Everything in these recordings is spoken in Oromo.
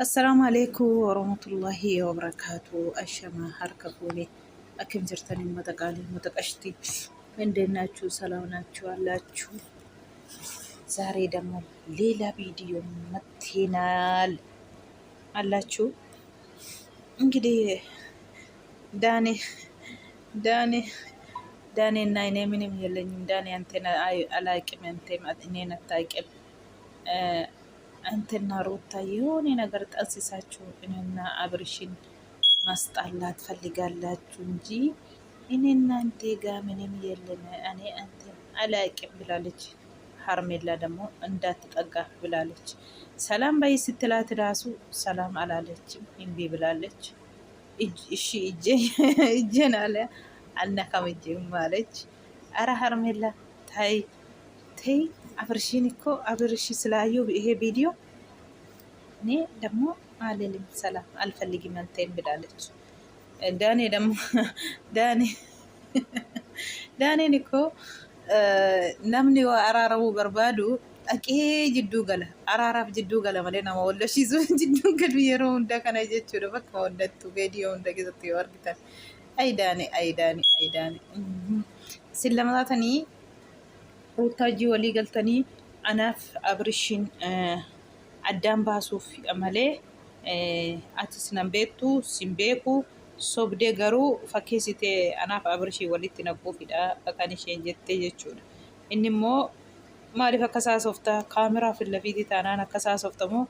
السلام عليكم ورحمة الله وبركاته. أشما حركة فولي أكم جرتني متقالي متقشتي من ديناتشو سلامناتشو اللاتشو زاري دمو ليلة فيديو متينال اللاتشو እንግዲህ ዳኔ ዳኔ ዳኔ እና እኔ ምንም የለኝም። ዳኔ አንተን አላቅም፣ አንተም እኔን አታውቅም። አንተና ሩታ የሆነ ነገር ጠንስሳችሁ እኔና አብርሽን ማስጣላት ፈልጋላችሁ እንጂ እኔና አንተ ጋ ምንም የለም። እኔ አንተን አላቅም ብላለች። ሀርሜላ ደግሞ እንዳትጠጋ ብላለች። ሰላም በይ ስትላት ራሱ ሰላም አላለችም፣ እምቢ ብላለች። እሺ እጄን አለ አልነካም እጄም ማለች። አረ ሀርሜላ ታይ ተይ፣ አብርሽን እኮ አብርሽ ስላየው ይሄ ቪዲዮ እኔ ደግሞ አልልም፣ ሰላም አልፈልግም አንተን ብላለች። ዳኔ ደግሞ ዳኔን እኮ namni araaramu barbaadu dhaqee jidduu gala. Araaraaf jidduu gala malee nama wallashisuuf jidduu galu yeroo hunda kana jechuudha. Bakka hundattuu viidiyoo hunda keessatti yoo argitan ayidaani isin lama taatanii ruuttaajii walii galtanii anaaf abrishin addaan baasuuf malee atis nan beektu sin beeku sobdee garuu fakkeessitee anaaf abrishii walitti naquufidha kan isheen jettee jechuudha. Inni immoo maaliif akka haasoftaa kaameraa fi lafiitii taanaan akka haasoftamoo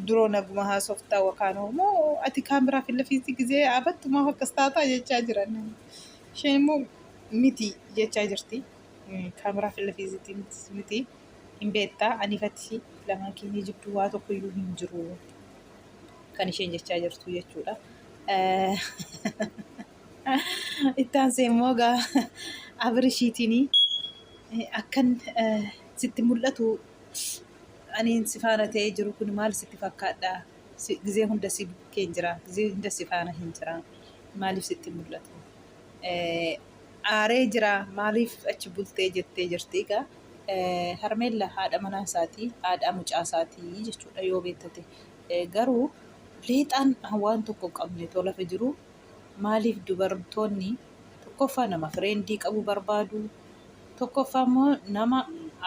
duroo naguma haasoftaa wakaan moo ati kaameraa fi lafiitii gizee abattumaaf akkas taataa jechaa jiran. Isheen immoo miti jechaa jirti. Kaameraa fi lafiitii miti hin beektaa anifatti lamaan keenya jidduu waa tokko iyyuu hin jiru kan isheen jechaa jirtu jechuudha. Ittaanse immoo gaa abrishiitiin akkan sitti mul'atu aniin si faana ta'ee jiru kun maal sitti fakkaadha? Gizee hunda si bukkeen jira, gizee hunda si faana hin jira. Maaliif sitti mul'atu? Aaree jira, maaliif achi bultee jettee jirti egaa. Harmeella haadha manaa isaatii, haadha mucaa isaatii jechuudha yoo beektate. Garuu leexaan waan tokko qabne lafa jiru maaliif dubartoonni tokkoffaa nama fireendii qabu barbaadu, tokkoffaa immoo nama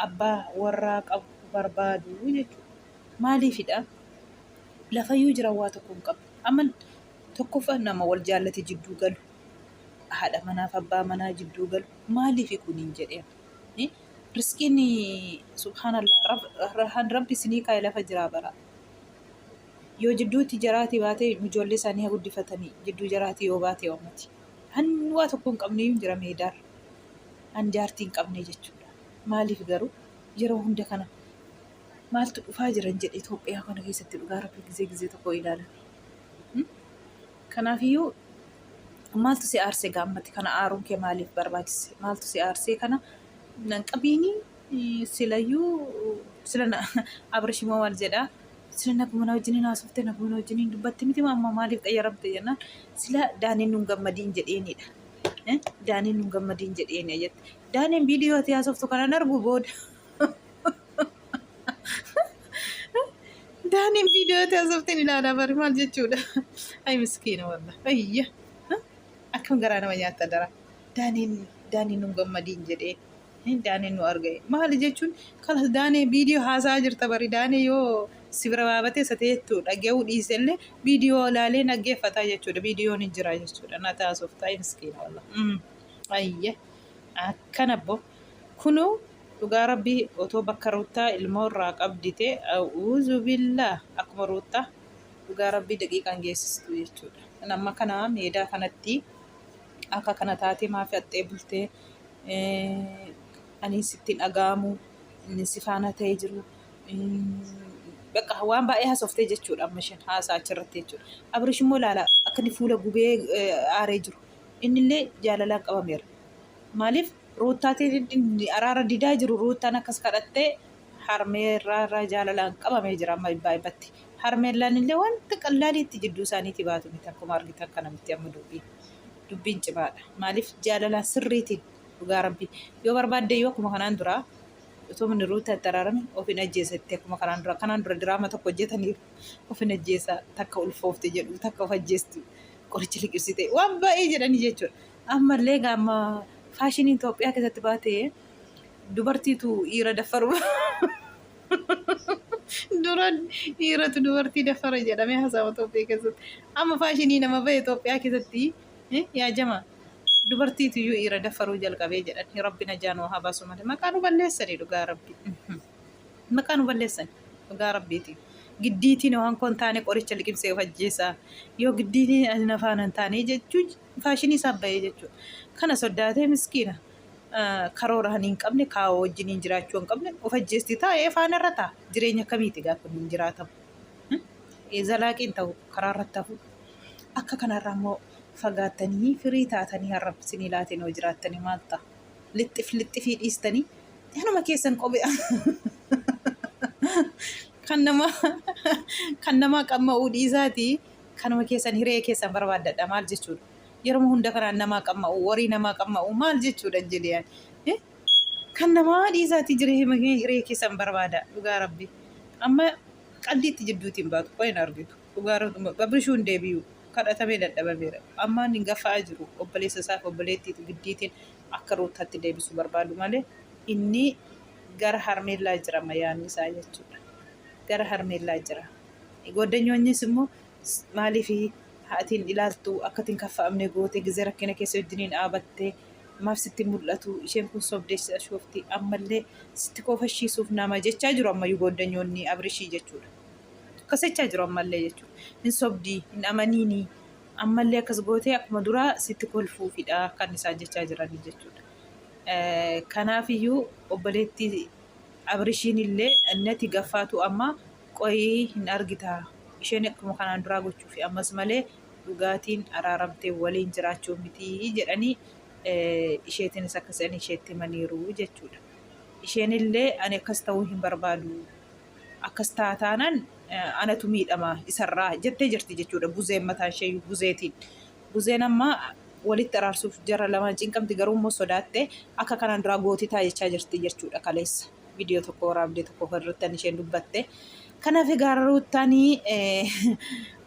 abbaa warraa qabu barbaadu jechuudha. Maaliifidha? Lafayyuu jira waa tokko hin qabu. Amma tokkoffaa nama wal jaallate jidduu galu, haadha manaaf abbaa manaa jidduu galu maaliif kun hin jedheen? Riskiin subhaanallah rabbi isinii kaa'e lafa jiraa bara. Yoo jidduutti jaraatii baatee ijoollee isaanii guddifatanii jidduu jaraatii yoo baatee uummati waa tokko hin qabne hin jira meedaar hanjaartii hin qabne jechuudha. Maaliif garuu yeroo hunda kana maaltu dhufaa jiran jedhe Itoophiyaa kana keessatti dhugaa rabbi gizee tokko ilaalan. Kanaafiyyuu maaltu si aarsee gaammatti kana aaruun kee maaliif barbaachise? Maaltu si aarsee kana nan qabiinii silayyuu sila abrishimoo maal jedhaa? Sila naguma wajjiniin haasofte naguma wajjiniin dubbatti miti amma maaliif xayyaramte jennaan sila daaniin nun gammadiin jedheenidha. Daaniin nun gammadiin jedheeni jette. Daaniin viidiyoo ati haasoftu kanan argu booda. Daaniin viidiyoo ati haasofteen ilaalaa bari maal jechuudha. Ay miskiina walla. Ayya. Akkam garaa nama nyaatta dara. Daaniin nun gammadiin jedheen. Daaniin nu argee. Maali jechuun kanas daaniin viidiyoo haasaa jirta bari daaniin yoo si bira baabatee sateettu dhaggeeffachuu dhiisellee viidiyoo ilaalee dhaggeeffataa jechuudha. Viidiyoon hin jira jechuudha. Na taasoftaa miskiina walla. Ayya akkana boo kunuu dhugaa rabbii otoo bakka ruuttaa ilmoo irraa qabdite a'uuzu billaa akkuma ruuttaa dhugaa rabbii daqiiqaan geessistu jechuudha. Amma kana meedaa kanatti akka kana taatee maaf haxxee bultee ani sittiin dhaga'amu inni si faana ta'ee jiru. Bakka waan baay'ee haasoftee jechuudha amma isheen haasaa achirratti jechuudha. Abrish immoo ilaala akka inni fuula gubee aaree jiru. Innillee jaalalaan qabameera. Maaliif ruuttaatiin araara didaa jiru ruuttaan akkas kadhattee harmeerraa jaalalaan qabamee jira amma baay'eetti. Harmeellaan illee wanta qallaaliitti jidduu isaaniitti baatu miti akkuma argitan kana miti amma dubbiin cimaadha. Maaliif jaalalaan sirriitiin dhugaa rabbii yoo barbaadde yoo akkuma kanaan duraa Otoo manni ruuta dararame ofin ajjeesatti akkuma kanaan dura diraama tokko hojjetaniiru ofin ajjeesaa takka ulfoofte jedhu takka of ajjeestu qoricha liqimsite waan baay'ee jedhanii jechuudha. Ammallee gaamma faashiniin Itoophiyaa keessatti baatee dubartiitu dhiira daffaru duran dhiiratu dubartii daffara jedhamee haasawaa Itoophiyaa keessatti amma faashinii nama bahe Itoophiyaa keessatti yaa jamaa dubartiitu iyyuu dhiira daffaruu jalqabee jedhan rabbi najaan waa habaasu malee maqaa nu balleessanii dhugaa rabbi maqaa nu balleessanii dhugaa rabbiiti. Giddiitiin waan kun taane qoricha liqimsee of ajjeesaa yoo giddiitiin nafaan hin taane jechuun faashinii isaa bahee jechuudha. Kana sodaatee miskiina karoora hin qabne kaawoo wajjiniin jiraachuu hin qabne of ajjeesti taa'ee faana irra ta'a jireenya akkamiiti gaafa hin jiraatamu. Zalaaqiin ta'u karaa irratti hafu akka kanarraa immoo fagaattanii firii taatanii harrabsinii laatiin hoo jiraattanii maal ta'a? Lixxifii dhiistanii anuma keessan qophee kan nama qamma'uu dhiisaatii kanuma keessan hiree keessan barbaadadha maal jechuudha. Yeroo hunda kanaan namaa qamma'u warii namaa qamma'u maal jechuudha jedhiyaan. Kan namaa dhiisaatii hiree keessan barbaada dhugaa rabbi. Amma qalliitti jidduutiin baatu qoyin argitu dhugaa rabbi babrishuun deebi'u kadhatamee dadhabameera. Amma inni gaffaa jiru obboleessa isaaf obboleettiitu giddiitiin akka ruutaatti deebisuu barbaadu malee inni gara harmeellaa jira mayaanni isaa jechuudha. Gara harmeellaa jira. Goddanyoonnis immoo maaliif haatiin ilaaltu akkatiin kaffa'amne gootee gizee rakkina keessa wajjiniin dhaabattee maaf sitti mul'atu isheen kun sobdeessa shoofti ammallee sitti qofashiisuuf nama jechaa jiru ammayyuu goddanyoonni abrishii jechuudha. Akkas jechaa jiru ammallee jechuudha. Hin sobdii hin amaniinii ammallee akkas gootee akkuma duraa sitti kolfuufidha kan isaan jechaa jiranii jechuudha. Kanaafiyyuu obboleettii abrishiin illee innati gaffaatu amma qoyii hin argita. Isheen akkuma kanaan duraa gochuufi ammas malee dhugaatiin araaramtee waliin jiraachuu miti jedhanii isheetiinis akkasanii isheetti himaniiru jechuudha. Isheen illee ani akkas ta'uu hin barbaadu. Akkas taataanan anatu miidhama isarraa jettee jirti jechuudha. Buzeen mataan ishee buzeetiin. Buzeen amma walitti araarsuuf jara lamaan cinqamti garuu immoo sodaattee akka kanaan duraa gootii taa jechaa jirti jechuudha kaleessa. Viidiyoo tokko waraabdee tokko irratti isheen dubbatte. Kanaaf gaaruuttaanii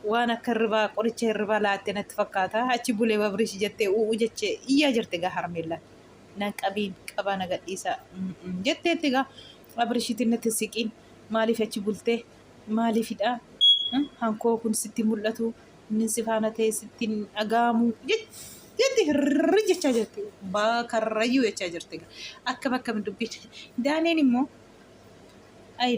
waan akka hirribaa qoricha hirribaa laattee natti fakkaata. Achi bulee babrish jettee u'u jechee iyyaa jirti gaa harmeellaan. Nan qabiin qabaa nagadhiisaa jetteetti gaa abrishiitiin natti siqiin maaliif achi bultee maaliifidha hankoo kun sitti mul'atu inni si faana ta'e sitti dhagaamu jetti hirri jechaa jirti. Baakarrayyuu jechaa jirti akkam akkam dubbiin daaneen immoo ay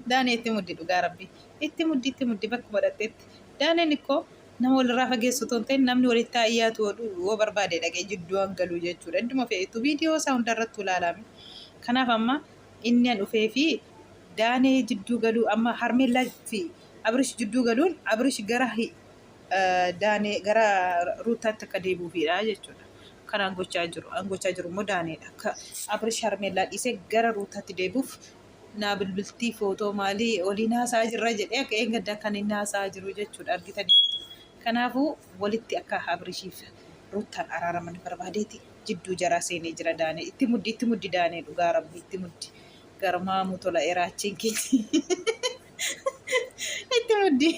daanee itti muddi dhugaa rabbi itti muddi bakka godhatteetti daaneen ikkoo nama walirraa fageessu toon ta'e namni walitti taa'iyyaatu woo barbaade dhaqee jidduu hangaluu jechuudha. Idduma fe'etu viidiyoo isaa hundarrattu ilaalame. Kanaaf amma inni an dhufee fi daanee jidduu galuu amma harmeellaa fi abrish jidduu galuun abrish gara daanee gara ruutaatti akka deebi'uufidha jechuudha. Kan gochaa jiru immoo daaneedha. Akka abrish harmeellaa dhiisee gara ruutaatti deebi'uuf naa bilbiltii footoo maalii olii naasaa jirra jedhee akka eeggadda kan inni naasaa jiru jechuudha argitanii. Kanaafuu walitti akka abrishiif ruutaan araaraman barbaadeeti jidduu jaraa seenee jira daanee itti muddi daanee dhugaa rabbi itti muddi garmaamu tola eraachiin keeti itti muddi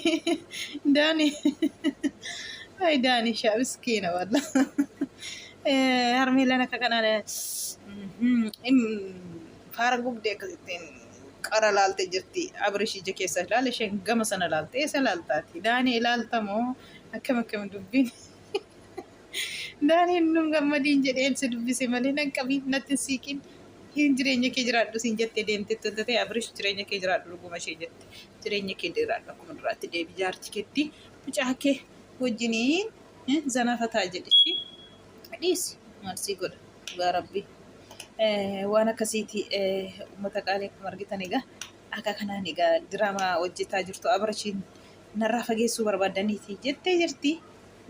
daanee ay daanee shaabiskiina walla harmeellaan akka kanaan faara gubdee akkasittiin qara laalte jirti. Abrish ija keessa ilaale isheen gama sana laalte eessa laaltaati daanee ilaaltamoo akkam dubbiin daaneen nun gammadiin jedheen si dubbise malee nan qabii natti siiqin hin jireenya kee jiraadhu siin jettee deemtetti wanta ta'e abrish jireenya kee jiraadhu dhuguma ishee jette jireenya kee jiraadhu akkuma duraatti deebi jaarti keetti mucaa kee wajjiniin zanafataa jedhichi dhiisi maal sii godha dhugaa rabbi waan akkasiiti uummata qaalee akkuma argitan egaa akka kanaan egaa diraamaa hojjetaa jirtu abrishiin narraa fageessuu barbaadaniiti jettee jirti.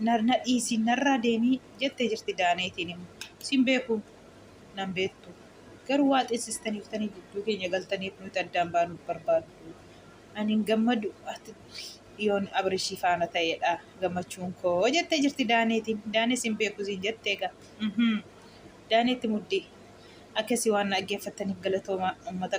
Na dhiisi narraa deemii jettee jirti daaneetiin immoo siin beeku nan beektu garuu waa xeessistaniiftanii jidduu keenya galtaniif nuti addaan baanuuf barbaadu. Ani hin gammadu yoon abrishii faana ta'edha gammachuun koo jettee jirti daaneetiin. Daanee siin beeku siin jettee egaa daaneetti muddii akkasii waan dhaggeeffataniif galatooma uummata